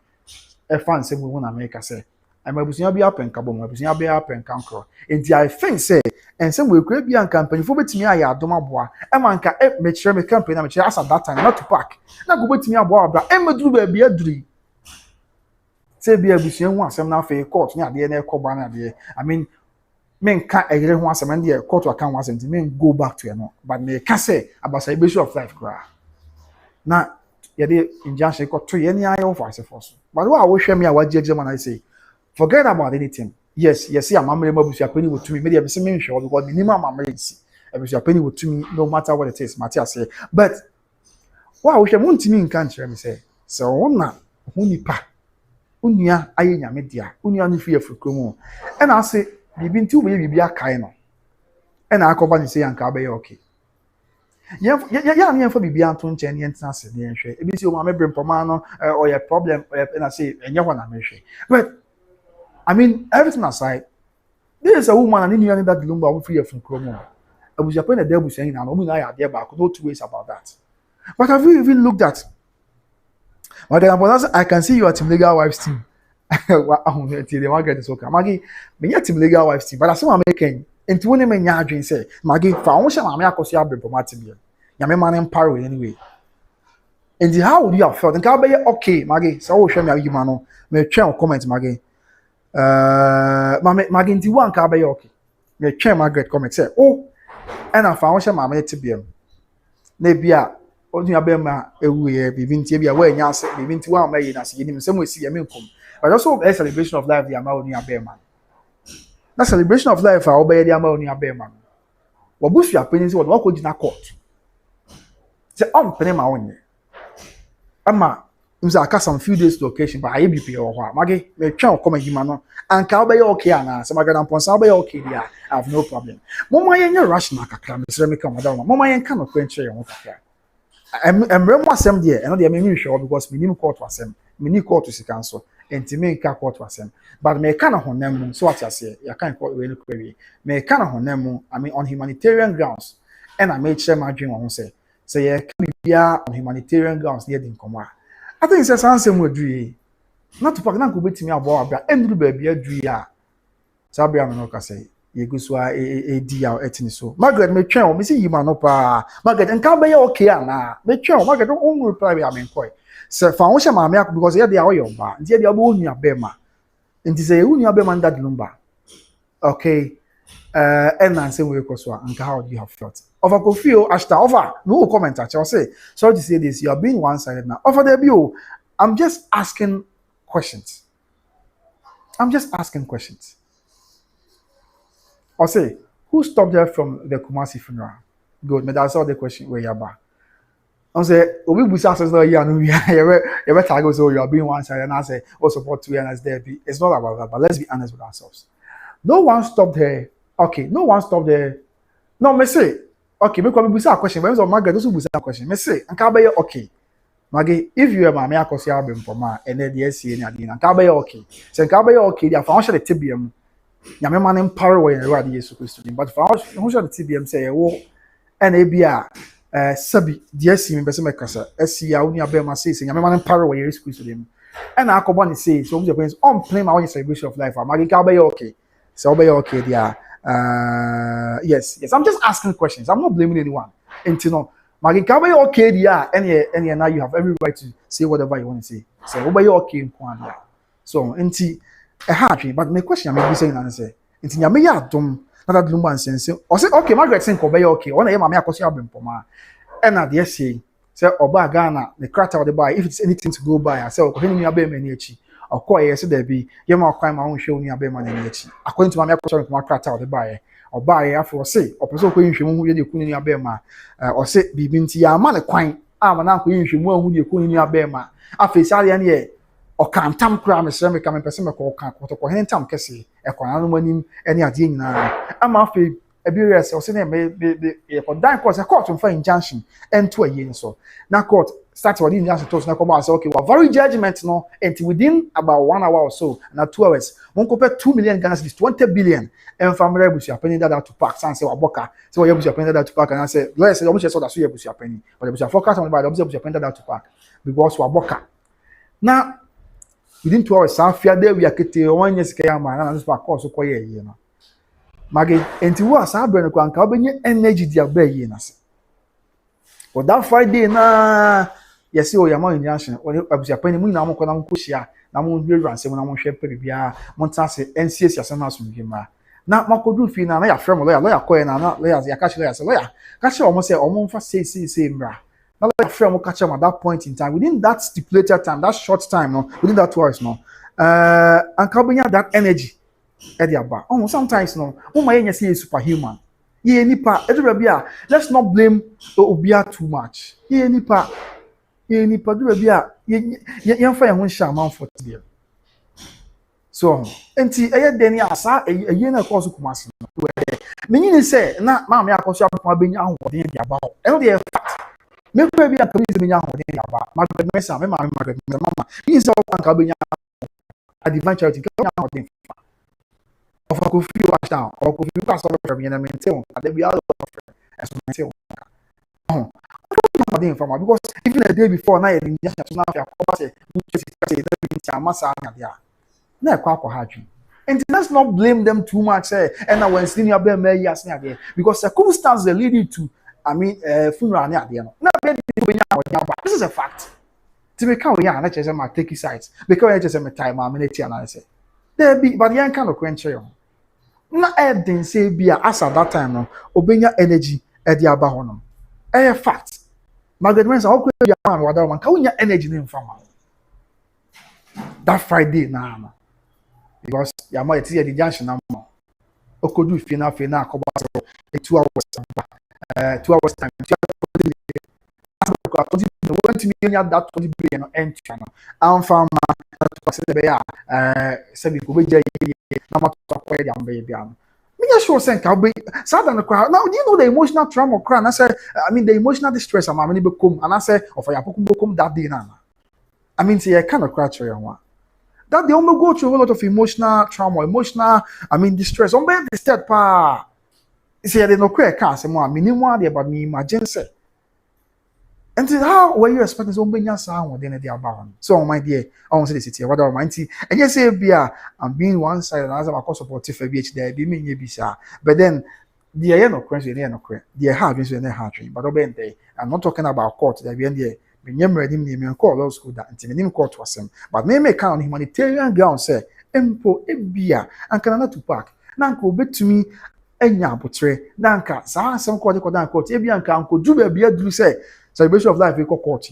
e fan say we want America say I'm abusunya bi apenka bom abusunya bi apenka nkro enti I think say and say we kura bi an campaign for betimi aye adom aboa e man ka me kire me campaign na me kire as at that time not to pack na go betimi aboa abra e meduru ba bia duri say be abusuan hu asem na afa court ni ade na ekoba na ade I mean men ka egere hu asem na de court aka hu asem ti men go back to no but me ka say about celebration of life kra na ye de injunction ko to ye ni ayo for ase for so but what I wish me a wagye man I say forget about anything yes, yes, yeah, mamma busia penny with to me, maybe I'm saying sure because minimum mamma is busia penny with to me no matter what it is, Matthias say. But wow, we want to me in country, me say. So on na hunipa, unia aye nyame dia, unia no fear for kromo. And I say, bibin two baby be a kaino. And I come and say anka be okay. Yeah, for bibi anto nche ne ntina se ne nhwe. Ebi si o ma me brem poma no or your problem and I say enye ho na me hwe. But I mean, everything aside, there is a woman and in that Lumba who free from Chromo. I was upon a devil saying, and I are there back, no two ways about that. But have you even looked at? But I can see you at Team Legal Wives team. The market is okay. Maggie, me at Team Legal Wives team, but I saw American into one men yarding say, Maggie, foundation, Family&Akosua be promoted. Yame man in Paris anyway. And how would you have felt? And can be okay, Maggie. So show me you man. Me try comment, Maggie. Maggie nti one ka be okay. Me twa Margaret comment say, "Oh, and I found she mama te biem. Na bia onu abema ewu ye bibi nti bia wa nya ase bibi nti wa ma yi na se yinim sem we si ye menkom." But also a celebration of life the ama onu abema. Na celebration of life a obey the ama onu abema. Wo busu apeni se wo ko gina court. Se on pene ma wonye. Ama I got some few days to occasion, but I be pay or what. Maggie, me try come and no. And can be okay, and so my grand ponsa be okay. Yeah, I have no problem. Mama, you rush na kakra. Me say me come down. Mama, you can not quench your kakra. I'm remember some there, and they me sure because me nim court was him. Me ni court to cancel. And to me court was him. But me can on them. So what I say, you can't call really query. Me can on them. I mean on humanitarian grounds, and I made sure my dream on say you can be on humanitarian grounds near the Nkoma. I think it's a answer we do. Not to pack na ko betimi abo abia enduru ba bia du ya. Sabia me no ka say ye gusua di ya etini so. Margaret me twen o me say yima no pa. Margaret enka be ya okay ana. Me twen o Margaret on reply be am koi. So fa won hye maame akọ because ye dia wo yo ba. Nti ye dia bo onu abema. Nti say onu abema ndad Lumba. Okay. And answer we Akosua and how do you have felt? Of a confio ashta over no comment actually say sorry to say this, you are being one-sided now. Over the view, I'm just asking questions. I'm just asking questions. Or say, who stopped her from the Kumasi funeral? Good, but that's all the question where you're back. I say, we will say, no, you are so you are being one-sided, and I say, oh, support to and as there be. It's not about that, but let's be honest with ourselves. No one stopped her. Okay, no one stopped her. No, me say, okay, me come busa question. When Margaret also busa question. Me say, anka be okay. Maggie, if you are Family&Akosua album for ma, and then the SC and Adina, anka be okay. So anka be okay. They are found the TBM. Nyame man empower we in the Jesus Christ. But for us, who should the TBM say, oh, and ABR, Sabi, the SC me bese me kasa. SC ya uni abema say, nyame man empower we Jesus Christ. And I come on say, so we say, on play my own celebration of life. Maggie, anka be okay. So be okay, there. Yes. I'm just asking questions. I'm not blaming anyone. And you know, Maggie, can be okay, yeah. And now you have every right to say whatever you want to say. So, be okay, so, happy. But my question, I'm saying, and say, into Yamia dum, not that Lumba and sense. Or say, okay, Margaret saying, be okay. One of Family&Akosua album for ma. And at the essay, say, Oba Ghana, the crater of the buy. If it's anything to go by, I say, okay, you have been in of course, yes, there be Yama crime my own show near Beman and Yachi. According to Family&Akosua, my crack out the buyer, or buy after say, or person who you couldn't near Bema, or say, be binti a man a quine, I'm an uncle you who you couldn't near Bema. After Salian ye, or can't tam cram a ceramic coming person or can't what a tam Cassie, a quan any idea. I'm after a BS or saying, maybe for that course a court for injunction and 2 years so. Now court. Start with injunction to na come say okay, we're very judgment no, and within about 1 hour or so, now 2 hours, one compare 2 million Ghana cedis, 20 billion, and Family&Akosua penny that Tüpac, say Waboka, so you Akosua penny that Tüpac, and I say, let's say, almost saw that so Akosua penny, but Akosua focus on by the Akosua penny that Tüpac, because Waboka. Now, within 2 hours, some fear there we are getting 1 year man, and this back also quiet, you know. Maggie, and to us, I bring a quank, energy, dear bay, but that Friday, na. Yes, you are more injunction. Or Akosua penny, we now more than Kushia, now won't be run, say when I won't share Peribia, Montase, NCS, as an from him. Now, Marco do feel now, I have from a lawyer, coin, and not layers, I catch layers, a lawyer. Catch almost say, almost for say, bra. Now, like friend will catch him at that point in time, within that stipulated time, that short time, no, within that 2 hours, no. And Kabanya that energy, aba. Oh, sometimes no, my yenye say superhuman. Ye nipa, everybody let's not blame Obia too much. Ye nipa do be ye fa ye ho hya man for today. So, enti eye deni asa eye na cause kumase no. Me nyini say na maame Akosua papa benya ahoden de aba. E no dey fact. Me kwa bi akabi se benya ahoden de aba. Margaret Mesa, me maame Margaret mama. Me say o kan ka benya a divine charity ka benya ahoden. Of a coffee wash down or coffee pass over from you and maintain that we all as maintain. Oh, I don't know because even the day before now, you just now you say, na kwa haju. And let's not blame them too much. And when senior be me yes there because circumstances are leading to, I mean, funeral near there. This is a fact. To be count, yeah, not just my take sides because I just my time, I'm in and I say, there be, but the kind of quench you. Na Eden say bia as at that time no obenya energy e dey aba ho no eh fact Margaret Mensa how could you man wada man ka unya energy ni mfama that Friday na no because ya ma eti the junction na mo okodu fi na akoba so 2 hours 2 hours time want me that 20 billion entry no amfama to say be ya sabi ko be je na matokwa ya mbe bia no me just sure say ka be sad and cry now do you know the emotional trauma cry and I say I mean the emotional distress am amani be come and I say of ya pokum be come that day na I mean say I kind of cry to you one that they only go through a whole lot of emotional trauma emotional I mean distress on be disturbed pa say they no cry can say mo minimum dey but me imagine say and how were you expecting so many sound within the about? So, my dear, I want to say the city, what are my tea? And yes, I'm being one side and as I'm a cost supportive for BH there, be me, bisa. But then, the air no crazy, no crazy. The hard is in the hard dream, but obey day. I'm not talking about court, there be in the ready me call law school that until the name court was him. But may make on humanitarian ground, say, Empo, Ebia, and cannot Tüpac. Nanko bet to me. Enya potre nanka saa some court ebia nka anko du ba bia duru say celebration of life we court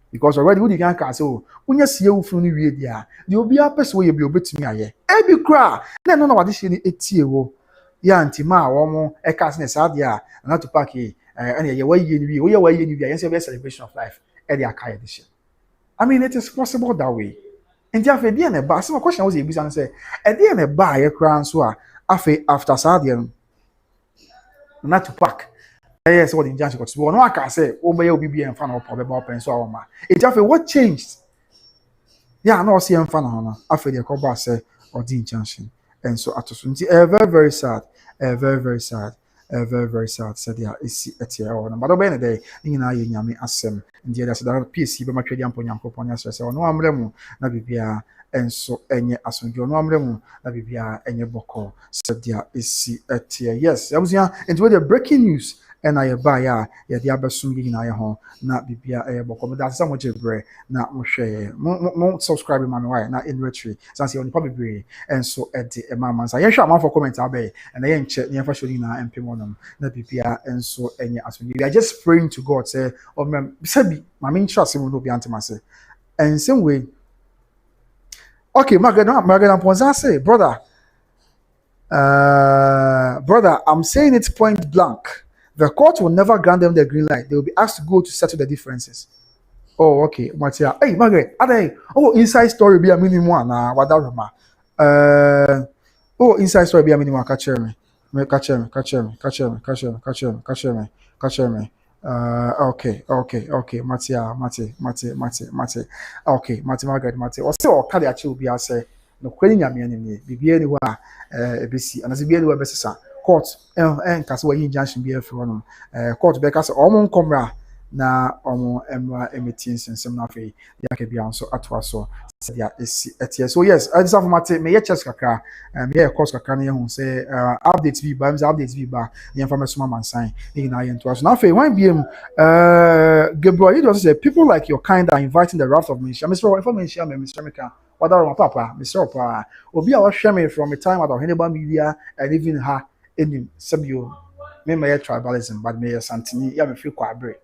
because already we can say oh unya sie wo funu ni wie dia de obi apese we bi obetumi aye e bi kra na no na wade hye ni etie wo ya ntima a wo mo e ka se saa dia na Tüpac ene ye waye ni wie we ye waye ni wie yen say celebration of life e dey aka ye this. I mean it is possible that way and dia fe dia na ba some question was e bi say e dia na ba ye kra nso a afe after saa dia na Tüpac yes what injunction got no I can say o be obi en fan of probable pen so awoma it afi what changed yeah no see en fan no afi the call say or the injunction and so atoso very very sad very sad very sad said yeah is etia or but obey the day nyina ye nyame asem ndi there so that PC be matwedi ampo nyankopon asere say no amremu na bibia enso enye asonjo no amremu na bibia enye boko said yeah is etia yes abusua and with the breaking news and I buy ya the abesum gi na ye ho na bibia boko me that some jebre na mo hwe mo subscribe ma me why na in retry sanse oni pa bebre and so e de mama sa ye hwa am for comment abey and ye nche ye fa shori na MP monum na bibia and so enye asonjo we are just praying to God say o me sabi ma me ntra se mo no bi antema say and same way okay Margaret Ponza say brother I'm saying it point blank. The court will never grant them the green light. They will be asked to go to settle the differences. Oh, okay. Matia. Hey, Margaret. Oh, inside story be a minimum. Nah, what that oh, inside story be a minimum. Catch me. Catch me. Okay. Mate. Okay, Margaret. Or so, Kali actually be say. No kweli nyame ani bibia ni wa ebesi anase bibia ni wa besesa court case wa injunction bia fi wono court be case omo nkomra na omo emra emetin sensem na fe ya ke bia so atwa so dia esi etie so yes I deserve mate me ye chess kakra me ye course kakra na ye hu say updates bi ba updates bi ba ye information man sign ni na ye ntwa so na fe wan biem Gabriel you just say people like your kind are inviting the wrath of ministry Mr. Information Mr. Meka what are papa Mr. Papa obi a wa me from a time at Heneba media and even her in sabio me my tribalism but me santini ya me feel kwa bre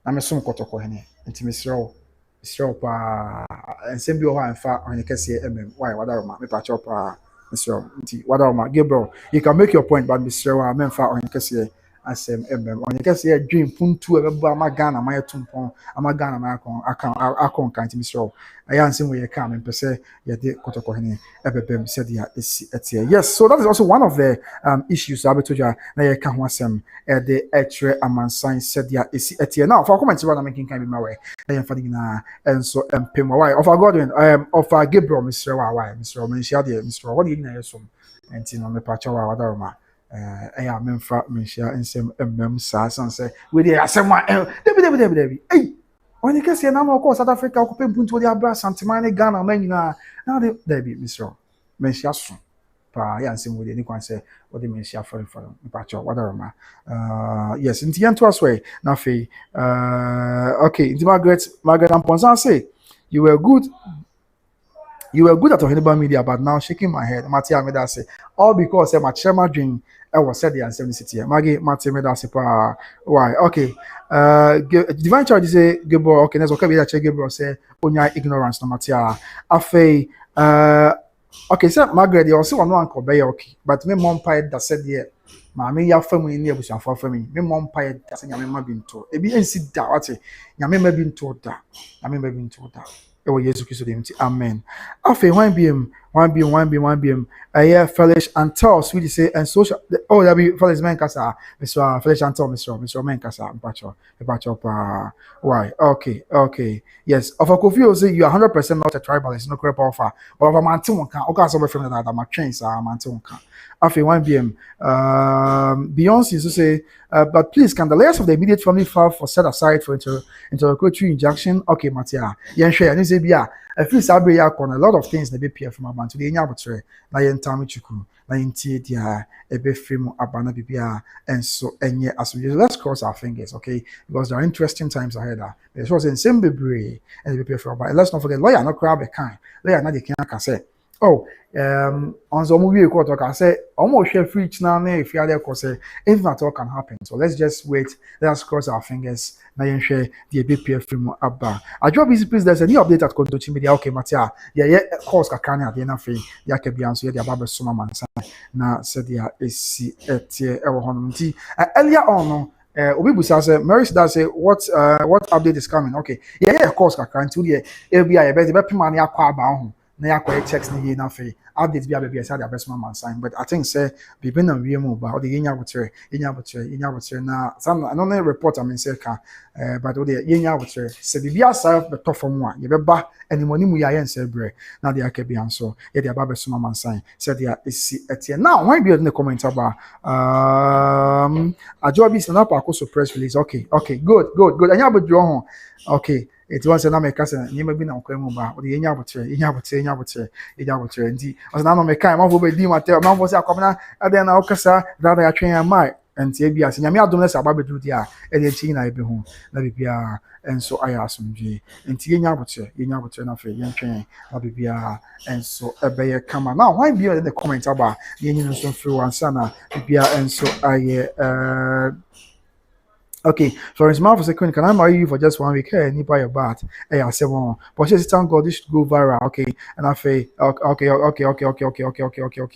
na me som kotoko hene nti Mr. Pa ensem bi o ha mfa onye kese why what are me pa chopa Mr. Whatever, Gabriel, you can make your point, but Mr. Menfa or Nkesi asem on Nkesi dream puntu eba magana my tumpon amagana my akon kanti Mr. I answer where you come and per se ya de kotoko hene ebebem said ya etie. Yes, so that is also one of the issues I told you na ye kan ho asem the etre amansan said ya etie. Now for comment what I'm making can be my way. Na ye fadi na enso empem why of our Godwin of our Gabriel Mr. Why Mr. Menshia de Mr. What do you know so and no me pacha wa wadama ɛyɛ memfa menhyia nsɛm mmam saa san sɛ wede asɛm a debi ei ɔne kɛseɛ na ma ɔkɔɔ South Africa wokɔpɛ mpuntu wode abra Santeman ne Ghana ma nyinaa na wode dabi mesrɛ menhyia so paa yɛ ansɛm wode ni kwan sɛ wode menhyia fɔrefɔre mepakyɛ wadaroma yes nti yɛntoa so ɛ na afei okay nti Margaret Amponsan say you were good at Oheneba Media, but now shaking my head. Matia Medase. All because my chairman dream I was said the answer city. Maggie Matia Medase. Why? Okay. Divine Charge say Gabriel. Okay, let's okay. We check Gabriel say onya ignorance no Matia. Afe. Okay, so Margaret, you also want to uncle be okay, but me mom pie that said yeah. Maame ya family ni abusan for family. Me mom pie that say nyame ma binto. Ebi ensi da wate. Nyame ma binto da. Nyame ma binto da. Oh, yes, amen. After 1 BM, Felix and Tell, sweetie say, and social. Oh, that be Felix Mancasa, Mr. Felix and Tell, Mr. Mancasa, why? Okay. Yes, of a coffee, say you are 100% not a tribalist, no crap offer. Or of a mantunka, okay, so from that, I'm a trains, mantunka. After 1 BM, Beyonce so say, but please, can the layers of the immediate family file for set aside for interlocutory injunction? Okay, Matia, and say, yeah, I feel sabre on a lot of things that be peer from about to the Yabutre, Lion Tammy Chuku, Lion Tia, a bit film Abana Bibia, and so and yet as we let's cross our fingers, okay? Because there are interesting times ahead. There was in same Bibri and the paper, but let's not forget lawyer not crab a kind, lawyer not the can say. Oh, on some movie quarter can say almost share free now if you are say anything at all can happen. So let's just wait, let's cross our fingers. Now you share the BPF film abba. I drop easy please. There's a new update at Contémpt media. Okay, Matia. Yeah, course kakani at the end of the ya can be answer the ababa suma man na said ya is earlier on. Obibusa say Mary does say what update is coming. Okay, yeah, of course kakani to the FBI be the money akwa ba na yakwa text ni na fe update bi abia say the best man sign, but I think say bibi na wie mu ba o de yenya botre na some I don't know report I mean say ka but o de yenya botre say bibi aside the top from one ye be ba animoni mu ya yen say bre na de akabi anso ye de aba best man sign say they is etie now when be in the comment about ajobi If+More press release. Okay, good anya be draw ho okay. It was an American, you may be now claiming about the Yabutre, and was an American, my over Dima, my was a commoner, and then I'll cassa that I train my and TBS, and Yamia Donas about Dudia, and the Tina I be home, let it be and so I asked him G. And Yabutre, enough a young train, I'll be and so a bear come on. Now, why be in the comments about the Union through and Sana, and so I okay, Florence Mouth was a queen. Can I marry you for just 1 week? Hey, buy your bat. Hey, I said, well, but she said, thank God this should go viral. Okay, and I say, okay.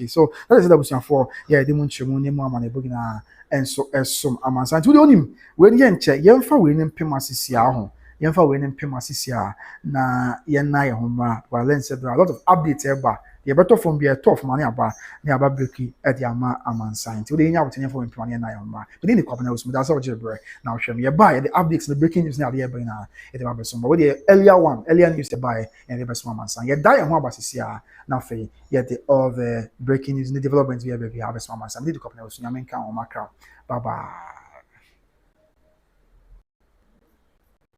So that is the question for. Yeah, the moon should money more money bugina and so as some amansan. To the onim when yen check yen for winning pimasisia home. Yen for winning pimasisia na yen na home. Well, then said there are a lot of updates ever. The better from be a tough money about near Babuki at the Aman sign. Today, now, to for money and I on my. But in the company was that's all jibber. Now, show me a buy the updates, the breaking news now the air by now. It was some, but the earlier news to buy and the best one sign. Yet, die and what is here now, yet the other breaking news in the developments we have a best one sign. Need to company was Yaman count on my crowd. Bye bye.